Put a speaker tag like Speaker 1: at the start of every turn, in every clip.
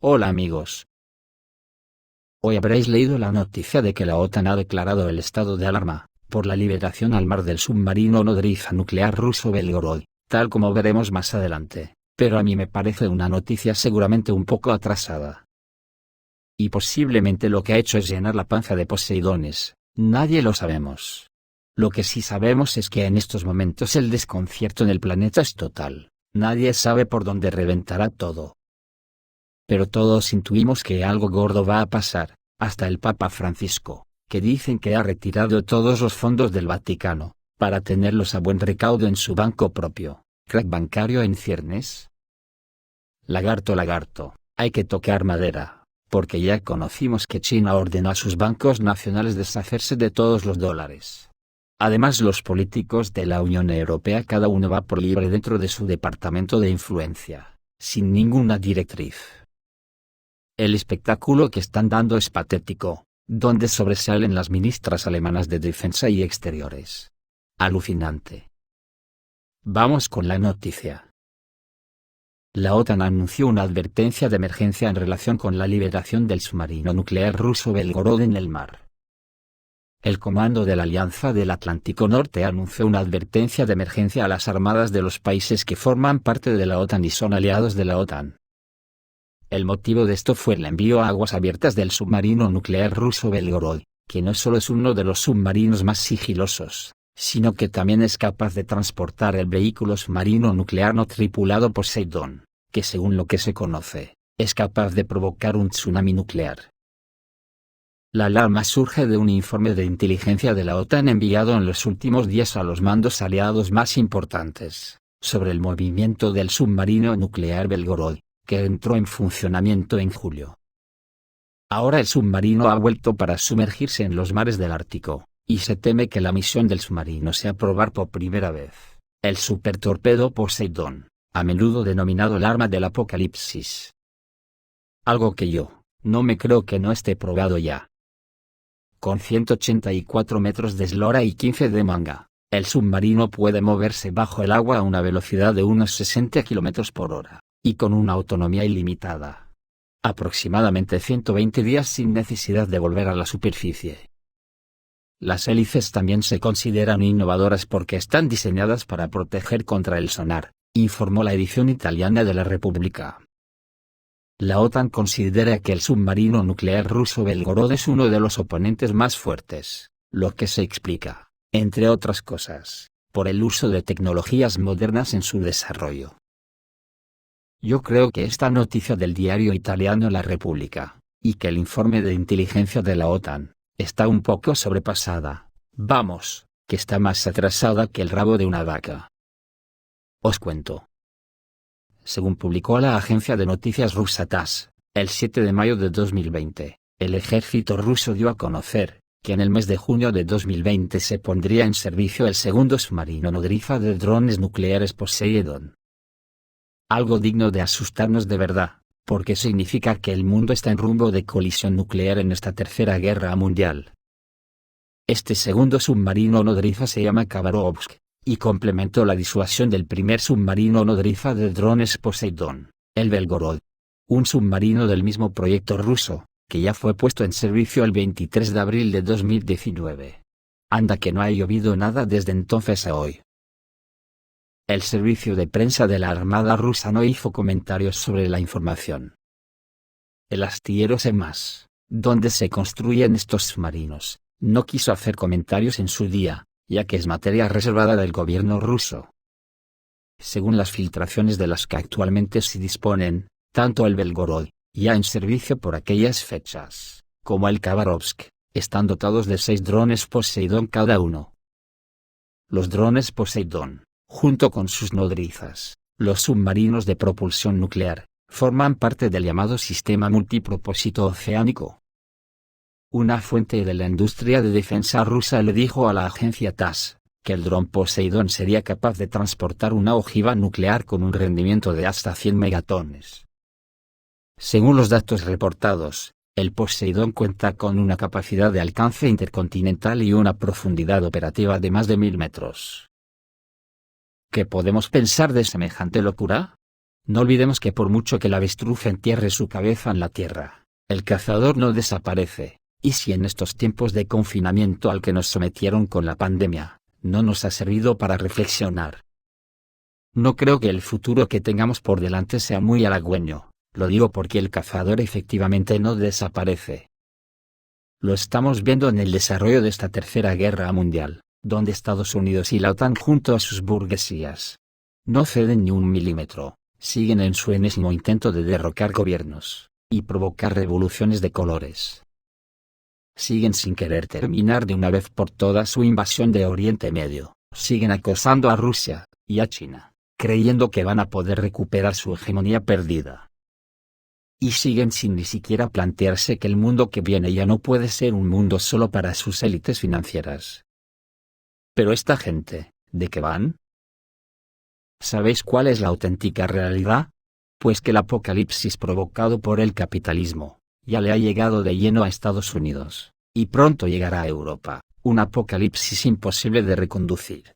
Speaker 1: Hola amigos. Hoy habréis leído la noticia de que la OTAN ha declarado el estado de alarma, por la liberación al mar del submarino nodriza nuclear ruso Belgorod, tal como veremos más adelante, pero a mí me parece una noticia seguramente un poco atrasada. Y posiblemente lo que ha hecho es llenar la panza de Poseidones, nadie lo sabemos. Lo que sí sabemos es que en estos momentos el desconcierto en el planeta es total, nadie sabe por dónde reventará todo. Pero todos intuimos que algo gordo va a pasar, hasta el Papa Francisco, que dicen que ha retirado todos los fondos del Vaticano, para tenerlos a buen recaudo en su banco propio, crack bancario en ciernes. Lagarto, hay que tocar madera, porque ya conocimos que China ordenó a sus bancos nacionales deshacerse de todos los dólares. Además los políticos de la Unión Europea cada uno va por libre dentro de su departamento de influencia, sin ninguna directriz. El espectáculo que están dando es patético, donde sobresalen las ministras alemanas de Defensa y Exteriores. Alucinante. Vamos con la noticia. La OTAN anunció una advertencia de emergencia en relación con la liberación del submarino nuclear ruso Belgorod en el mar. El Comando de la Alianza del Atlántico Norte anunció una advertencia de emergencia a las armadas de los países que forman parte de la OTAN y son aliados de la OTAN. El motivo de esto fue el envío a aguas abiertas del submarino nuclear ruso Belgorod, que no solo es uno de los submarinos más sigilosos, sino que también es capaz de transportar el vehículo submarino nuclear no tripulado Poseidón, que según lo que se conoce, es capaz de provocar un tsunami nuclear. La alarma surge de un informe de inteligencia de la OTAN enviado en los últimos días a los mandos aliados más importantes, sobre el movimiento del submarino nuclear Belgorod, que entró en funcionamiento en julio. Ahora el submarino ha vuelto para sumergirse en los mares del Ártico, y se teme que la misión del submarino sea probar por primera vez el supertorpedo Poseidón, a menudo denominado el arma del apocalipsis. Algo que yo no me creo que no esté probado ya. Con 184 metros de eslora y 15 de manga, el submarino puede moverse bajo el agua a una velocidad de unos 60 km por hora. Y con una autonomía ilimitada. Aproximadamente 120 días sin necesidad de volver a la superficie. Las hélices también se consideran innovadoras porque están diseñadas para proteger contra el sonar, informó la edición italiana de la Repubblica. La OTAN considera que el submarino nuclear ruso Belgorod es uno de los oponentes más fuertes, lo que se explica, entre otras cosas, por el uso de tecnologías modernas en su desarrollo. Yo creo que esta noticia del diario italiano La Repubblica, y que el informe de inteligencia de la OTAN, está un poco sobrepasada, vamos, que está más atrasada que el rabo de una vaca. Os cuento. Según publicó la agencia de noticias rusa TASS, el 7 de mayo de 2020, el ejército ruso dio a conocer, que en el mes de junio de 2020 se pondría en servicio el segundo submarino nodriza de drones nucleares Poseidón. Algo digno de asustarnos de verdad, porque significa que el mundo está en rumbo de colisión nuclear en esta tercera guerra mundial. Este segundo submarino nodriza se llama Khabarovsk, y complementó la disuasión del primer submarino nodriza de drones Poseidón, el Belgorod. Un submarino del mismo proyecto ruso, que ya fue puesto en servicio el 23 de abril de 2019. Anda que no ha llovido nada desde entonces a hoy. El servicio de prensa de la Armada rusa no hizo comentarios sobre la información. El astillero SEMAS, donde se construyen estos submarinos, no quiso hacer comentarios en su día, ya que es materia reservada del gobierno ruso. Según las filtraciones de las que actualmente se disponen, tanto el Belgorod, ya en servicio por aquellas fechas, como el Khabarovsk, están dotados de 6 drones Poseidón cada uno. Los drones Poseidón, junto con sus nodrizas, los submarinos de propulsión nuclear, forman parte del llamado Sistema Multipropósito Oceánico. Una fuente de la industria de defensa rusa le dijo a la agencia TASS, que el dron Poseidón sería capaz de transportar una ojiva nuclear con un rendimiento de hasta 100 megatones. Según los datos reportados, el Poseidón cuenta con una capacidad de alcance intercontinental y una profundidad operativa de más de 1000 metros. ¿Qué podemos pensar de semejante locura? No olvidemos que por mucho que el avestruz entierre su cabeza en la tierra, el cazador no desaparece, y si en estos tiempos de confinamiento al que nos sometieron con la pandemia, no nos ha servido para reflexionar. No creo que el futuro que tengamos por delante sea muy halagüeño, lo digo porque el cazador efectivamente no desaparece. Lo estamos viendo en el desarrollo de esta tercera guerra mundial, donde Estados Unidos y la OTAN junto a sus burguesías no ceden ni un milímetro, siguen en su enésimo intento de derrocar gobiernos y provocar revoluciones de colores. Siguen sin querer terminar de una vez por todas su invasión de Oriente Medio, siguen acosando a Rusia y a China, creyendo que van a poder recuperar su hegemonía perdida. Y siguen sin ni siquiera plantearse que el mundo que viene ya no puede ser un mundo solo para sus élites financieras. Pero esta gente, ¿de qué van? ¿Sabéis cuál es la auténtica realidad? Pues que el apocalipsis provocado por el capitalismo ya le ha llegado de lleno a Estados Unidos, y pronto llegará a Europa, un apocalipsis imposible de reconducir.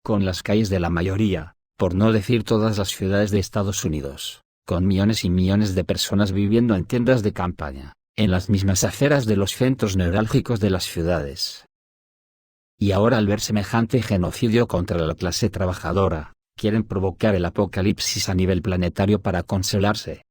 Speaker 1: Con las calles de la mayoría, por no decir todas las ciudades de Estados Unidos, con millones y millones de personas viviendo en tiendas de campaña, en las mismas aceras de los centros neurálgicos de las ciudades. Y ahora al ver semejante genocidio contra la clase trabajadora, quieren provocar el apocalipsis a nivel planetario para consolarse.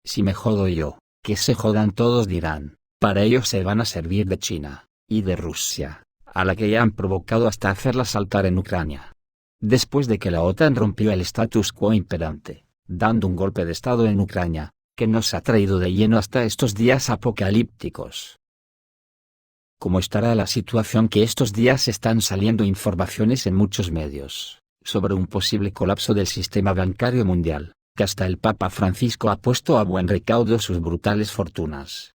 Speaker 1: Si me jodo yo, que se jodan todos dirán, para ellos se van a servir de China, y de Rusia, a la que ya han provocado hasta hacerla saltar en Ucrania. Después de que la OTAN rompió el status quo imperante, dando un golpe de estado en Ucrania, que nos ha traído de lleno hasta estos días apocalípticos. ¿Cómo estará la situación que estos días están saliendo informaciones en muchos medios, sobre un posible colapso del sistema bancario mundial, que hasta el Papa Francisco ha puesto a buen recaudo sus brutales fortunas?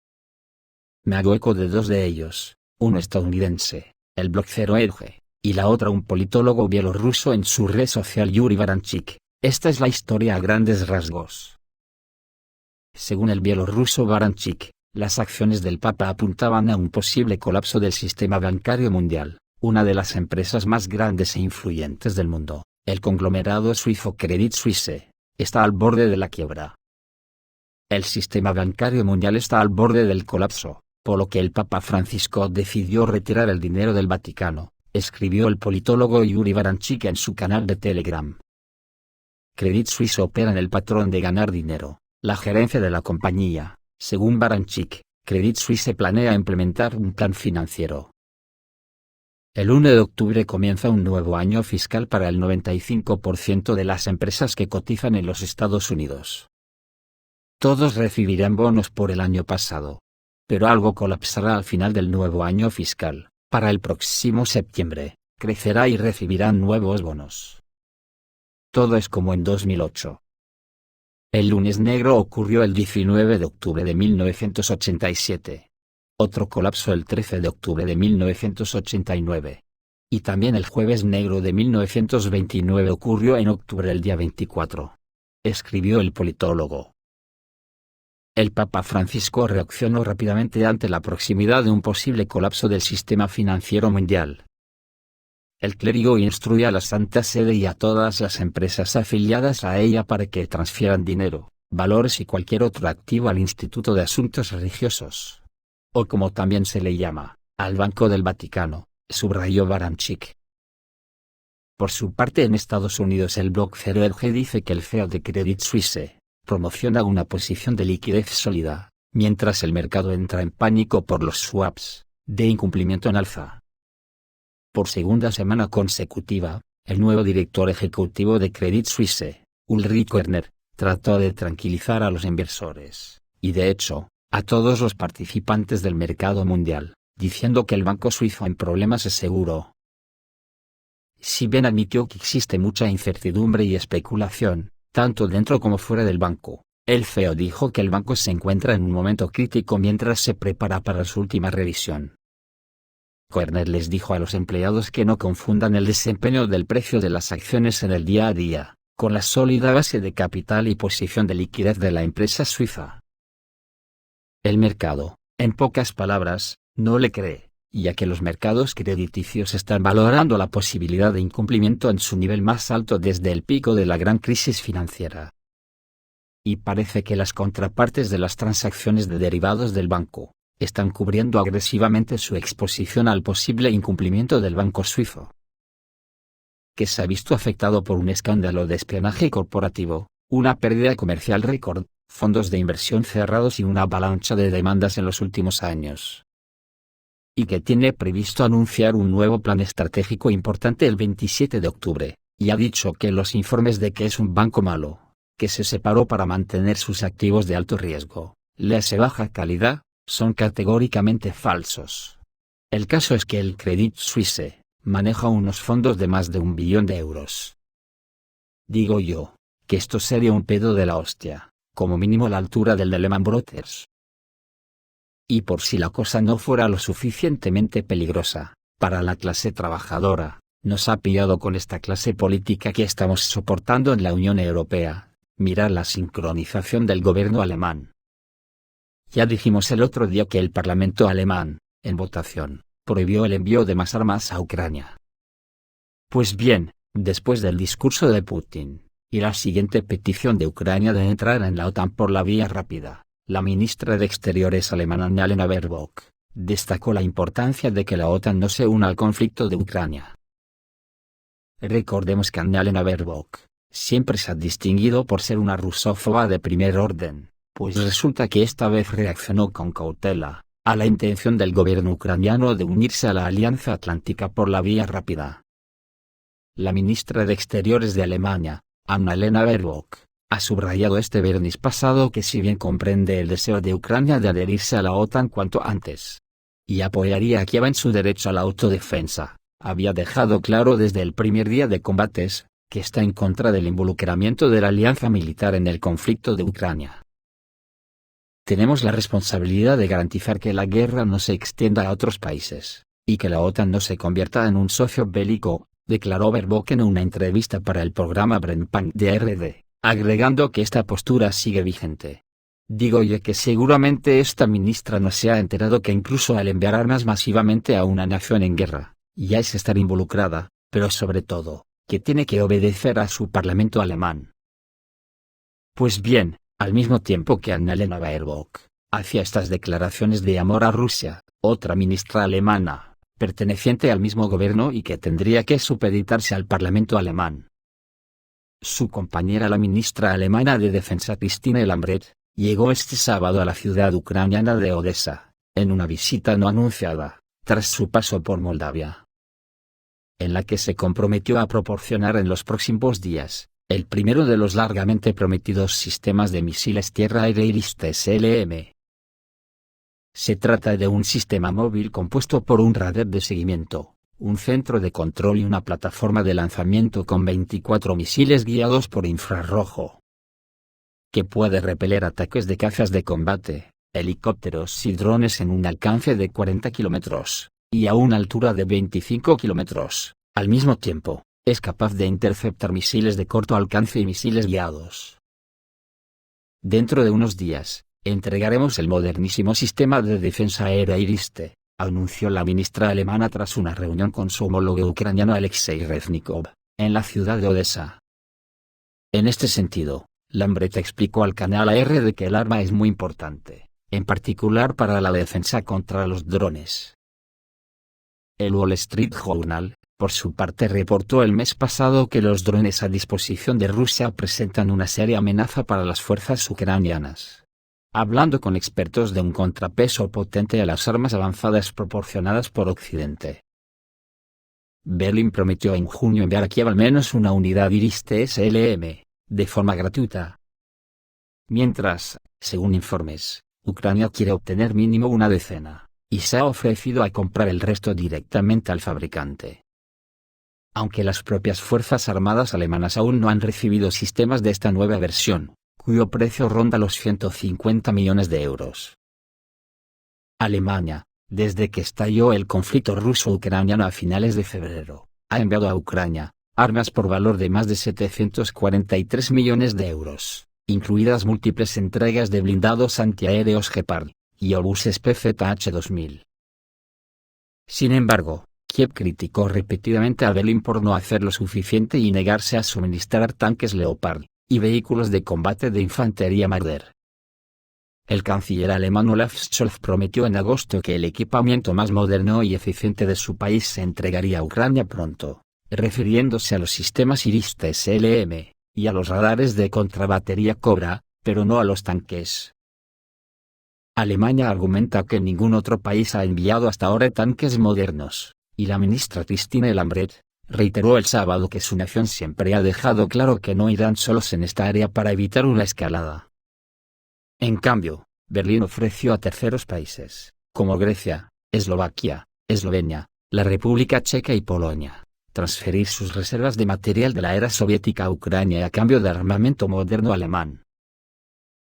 Speaker 1: Me hago eco de dos de ellos, uno estadounidense, el bloguero Edge, y la otra un politólogo bielorruso en su red social Yuri Baranchik. Esta es la historia a grandes rasgos. Según el bielorruso Baranchik, las acciones del Papa apuntaban a un posible colapso del sistema bancario mundial. Una de las empresas más grandes e influyentes del mundo, el conglomerado suizo Credit Suisse, está al borde de la quiebra. El sistema bancario mundial está al borde del colapso, por lo que el Papa Francisco decidió retirar el dinero del Vaticano, escribió el politólogo Yuri Baranchik en su canal de Telegram. Credit Suisse opera en el patrón de ganar dinero, la gerencia de la compañía. Según Baranchik, Credit Suisse planea implementar un plan financiero. El 1 de octubre comienza un nuevo año fiscal para el 95% de las empresas que cotizan en los Estados Unidos. Todos recibirán bonos por el año pasado. Pero algo colapsará al final del nuevo año fiscal. Para el próximo septiembre, crecerá y recibirán nuevos bonos. Todo es como en 2008. El lunes negro ocurrió el 19 de octubre de 1987. Otro colapso el 13 de octubre de 1989. Y también el jueves negro de 1929 ocurrió en octubre el día 24. Escribió el politólogo. El Papa Francisco reaccionó rápidamente ante la proximidad de un posible colapso del sistema financiero mundial. El clérigo instruye a la Santa Sede y a todas las empresas afiliadas a ella para que transfieran dinero, valores y cualquier otro activo al Instituto de Asuntos Religiosos, o como también se le llama, al Banco del Vaticano, subrayó Baranchik. Por su parte en Estados Unidos el bloguero Edge dice que el CEO de Credit Suisse promociona una posición de liquidez sólida, mientras el mercado entra en pánico por los swaps de incumplimiento en alza. Por segunda semana consecutiva, el nuevo director ejecutivo de Credit Suisse, Ulrich Körner, trató de tranquilizar a los inversores, y de hecho, a todos los participantes del mercado mundial, diciendo que el banco suizo en problemas es seguro. Si bien admitió que existe mucha incertidumbre y especulación, tanto dentro como fuera del banco, el CEO dijo que el banco se encuentra en un momento crítico mientras se prepara para su última revisión. Körner les dijo a los empleados que no confundan el desempeño del precio de las acciones en el día a día, con la sólida base de capital y posición de liquidez de la empresa suiza. El mercado, en pocas palabras, no le cree, ya que los mercados crediticios están valorando la posibilidad de incumplimiento en su nivel más alto desde el pico de la gran crisis financiera. Y parece que las contrapartes de las transacciones de derivados del banco están cubriendo agresivamente su exposición al posible incumplimiento del banco suizo, que se ha visto afectado por un escándalo de espionaje corporativo, una pérdida comercial récord, fondos de inversión cerrados y una avalancha de demandas en los últimos años. Y que tiene previsto anunciar un nuevo plan estratégico importante el 27 de octubre, y ha dicho que los informes de que es un banco malo, que se separó para mantener sus activos de alto riesgo, de baja calidad, son categóricamente falsos. El caso es que el Credit Suisse maneja unos fondos de más de 1 billón de euros. Digo yo, que esto sería un pedo de la hostia, como mínimo a la altura del de Lehman Brothers. Y por si la cosa no fuera lo suficientemente peligrosa, para la clase trabajadora, nos ha pillado con esta clase política que estamos soportando en la Unión Europea, mirar la sincronización del gobierno alemán. Ya dijimos el otro día que el Parlamento alemán, en votación, prohibió el envío de más armas a Ucrania. Pues bien, después del discurso de Putin, y la siguiente petición de Ucrania de entrar en la OTAN por la vía rápida, la ministra de Exteriores alemana Annalena Baerbock destacó la importancia de que la OTAN no se una al conflicto de Ucrania. Recordemos que Annalena Baerbock siempre se ha distinguido por ser una rusófoba de primer orden, pues resulta que esta vez reaccionó con cautela a la intención del gobierno ucraniano de unirse a la Alianza Atlántica por la vía rápida. La ministra de Exteriores de Alemania, Annalena Baerbock, ha subrayado este viernes pasado que si bien comprende el deseo de Ucrania de adherirse a la OTAN cuanto antes, y apoyaría a Kiev en su derecho a la autodefensa, había dejado claro desde el primer día de combates, que está en contra del involucramiento de la alianza militar en el conflicto de Ucrania. Tenemos la responsabilidad de garantizar que la guerra no se extienda a otros países, y que la OTAN no se convierta en un socio bélico, declaró Baerbock en una entrevista para el programa Brennpunkt de ARD, agregando que esta postura sigue vigente. Digo yo que seguramente esta ministra no se ha enterado que incluso al enviar armas masivamente a una nación en guerra, ya es estar involucrada, pero sobre todo, que tiene que obedecer a su parlamento alemán. Pues bien, al mismo tiempo que Annalena Baerbock hacía estas declaraciones de amor a Rusia, otra ministra alemana, perteneciente al mismo gobierno y que tendría que supeditarse al parlamento alemán. Su compañera la ministra alemana de Defensa Christine Lambrecht, llegó este sábado a la ciudad ucraniana de Odessa, en una visita no anunciada, tras su paso por Moldavia, en la que se comprometió a proporcionar en los próximos días el primero de los largamente prometidos sistemas de misiles tierra-aire IRIS-T-SLM. Se trata de un sistema móvil compuesto por un radar de seguimiento, un centro de control y una plataforma de lanzamiento con 24 misiles guiados por infrarrojo, que puede repeler ataques de cazas de combate, helicópteros y drones en un alcance de 40 kilómetros, y a una altura de 25 kilómetros, al mismo tiempo. Es capaz de interceptar misiles de corto alcance y misiles guiados. Dentro de unos días, entregaremos el modernísimo sistema de defensa aérea IRIS-T, anunció la ministra alemana tras una reunión con su homólogo ucraniano Alexei Reznikov, en la ciudad de Odessa. En este sentido, Lambrecht explicó al canal ARD que el arma es muy importante, en particular para la defensa contra los drones. El Wall Street Journal, por su parte, reportó el mes pasado que los drones a disposición de Rusia presentan una seria amenaza para las fuerzas ucranianas, hablando con expertos de un contrapeso potente a las armas avanzadas proporcionadas por Occidente. Berlín prometió en junio enviar a Kiev al menos una unidad IRIS-T-SLM, de forma gratuita. Mientras, según informes, Ucrania quiere obtener mínimo una decena, y se ha ofrecido a comprar el resto directamente al fabricante. Aunque las propias Fuerzas Armadas alemanas aún no han recibido sistemas de esta nueva versión, cuyo precio ronda los 150 millones de euros. Alemania, desde que estalló el conflicto ruso-ucraniano a finales de febrero, ha enviado a Ucrania armas por valor de más de 743 millones de euros, incluidas múltiples entregas de blindados antiaéreos Gepard y obuses PZH-2000. Sin embargo, Kiev criticó repetidamente a Berlín por no hacer lo suficiente y negarse a suministrar tanques Leopard y vehículos de combate de infantería Marder. El canciller alemán Olaf Scholz prometió en agosto que el equipamiento más moderno y eficiente de su país se entregaría a Ucrania pronto, refiriéndose a los sistemas Iris-TSLM y a los radares de contrabatería Cobra, pero no a los tanques. Alemania argumenta que ningún otro país ha enviado hasta ahora tanques modernos, y la ministra Christine Lambrecht reiteró el sábado que su nación siempre ha dejado claro que no irán solos en esta área para evitar una escalada. En cambio, Berlín ofreció a terceros países, como Grecia, Eslovaquia, Eslovenia, la República Checa y Polonia, transferir sus reservas de material de la era soviética a Ucrania a cambio de armamento moderno alemán.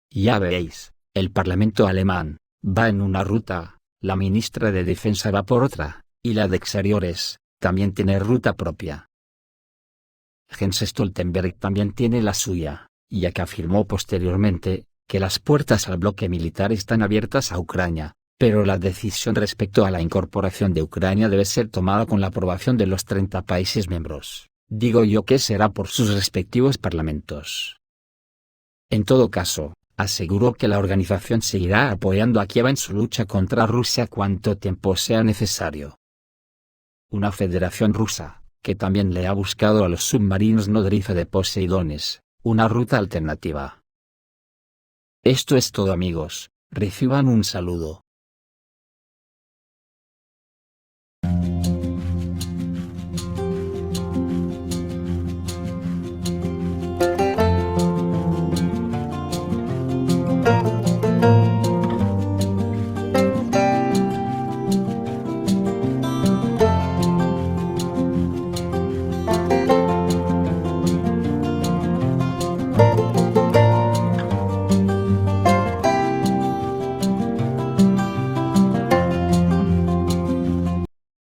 Speaker 1: Ya veis, el Parlamento alemán va en una ruta, la ministra de Defensa va por otra, y la de Exteriores también tiene ruta propia. Jens Stoltenberg también tiene la suya, ya que afirmó posteriormente que las puertas al bloque militar están abiertas a Ucrania, pero la decisión respecto a la incorporación de Ucrania debe ser tomada con la aprobación de los 30 países miembros. Digo yo que será por sus respectivos parlamentos. En todo caso, aseguró que la organización seguirá apoyando a Kiev en su lucha contra Rusia cuanto tiempo sea necesario. Una federación rusa, que también le ha buscado a los submarinos nodriza de Poseidones, una ruta alternativa. Esto es todo amigos, reciban un saludo.